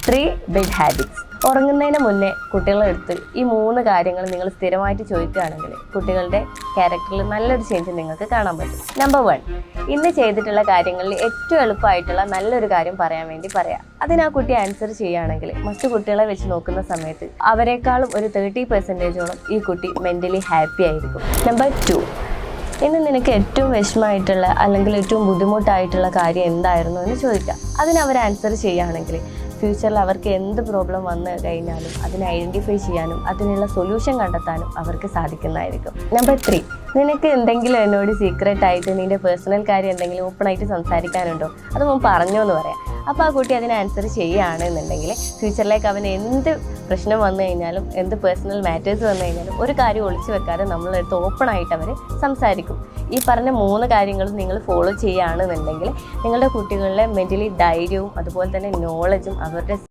3 big habits. ഉറങ്ങുന്നതിന് മുന്നേ കുട്ടികളുടെ അടുത്ത് ഈ 3 കാര്യങ്ങൾ നിങ്ങൾ സ്ഥിരമായിട്ട് ചോദിക്കുകയാണെങ്കിൽ കുട്ടികളുടെ ക്യാരക്ടറിൽ നല്ലൊരു ചേഞ്ച് നിങ്ങൾക്ക് കാണാൻ പറ്റും. നമ്പർ 1, ഇന്ന് ചെയ്തിട്ടുള്ള കാര്യങ്ങളിൽ ഏറ്റവും എളുപ്പമായിട്ടുള്ള നല്ലൊരു കാര്യം പറയാൻ വേണ്ടി പറയാം. അതിന് ആ കുട്ടി ആൻസർ ചെയ്യുകയാണെങ്കിൽ മറ്റു കുട്ടികളെ വെച്ച് നോക്കുന്ന സമയത്ത് അവരെക്കാളും ഒരു 30% ഈ കുട്ടി മെൻ്റലി ഹാപ്പി ആയിരിക്കും. നമ്പർ 2, ഇന്ന് നിനക്ക് ഏറ്റവും വിഷമമായിട്ടുള്ള അല്ലെങ്കിൽ ഏറ്റവും ബുദ്ധിമുട്ടായിട്ടുള്ള കാര്യം എന്തായിരുന്നു എന്ന് ചോദിക്കാം. അതിന് അവർ ആൻസർ ചെയ്യുകയാണെങ്കിൽ ഫ്യൂച്ചറിൽ അവർക്ക് എന്ത് പ്രോബ്ലം വന്നു കഴിഞ്ഞാലും അതിനെ ഐഡൻറ്റിഫൈ ചെയ്യാനും അതിനുള്ള സൊല്യൂഷൻ കണ്ടെത്താനും അവർക്ക് സാധിക്കുന്നതായിരിക്കും. നമ്പർ 3, നിനക്ക് എന്തെങ്കിലും എന്നോട് സീക്രട്ടായിട്ട് നിൻ്റെ പേഴ്സണൽ കാര്യം എന്തെങ്കിലും ഓപ്പണായിട്ട് സംസാരിക്കാനുണ്ടോ, അത് മുമ്പ് പറഞ്ഞോ എന്ന് പറയാം. അപ്പോൾ ആ കുട്ടി അതിന് ആൻസർ ചെയ്യുകയാണെന്നുണ്ടെങ്കിൽ ഫ്യൂച്ചറിലേക്ക് അവന് എന്ത് പ്രശ്നം വന്നു കഴിഞ്ഞാലും എന്ത് പേഴ്സണൽ മാറ്റേഴ്സ് വന്നു കഴിഞ്ഞാലും ഒരു കാര്യം ഒളിച്ചു വെക്കാതെ നമ്മളെടുത്ത് ഓപ്പണായിട്ട് അവർ സംസാരിക്കും. ഈ പറഞ്ഞ 3 കാര്യങ്ങളും നിങ്ങൾ ഫോളോ ചെയ്യുകയാണെന്നുണ്ടെങ്കിൽ നിങ്ങളുടെ കുട്ടികളിലെ മെൻ്റലി ധൈര്യവും അതുപോലെ തന്നെ നോളജും അവരുടെ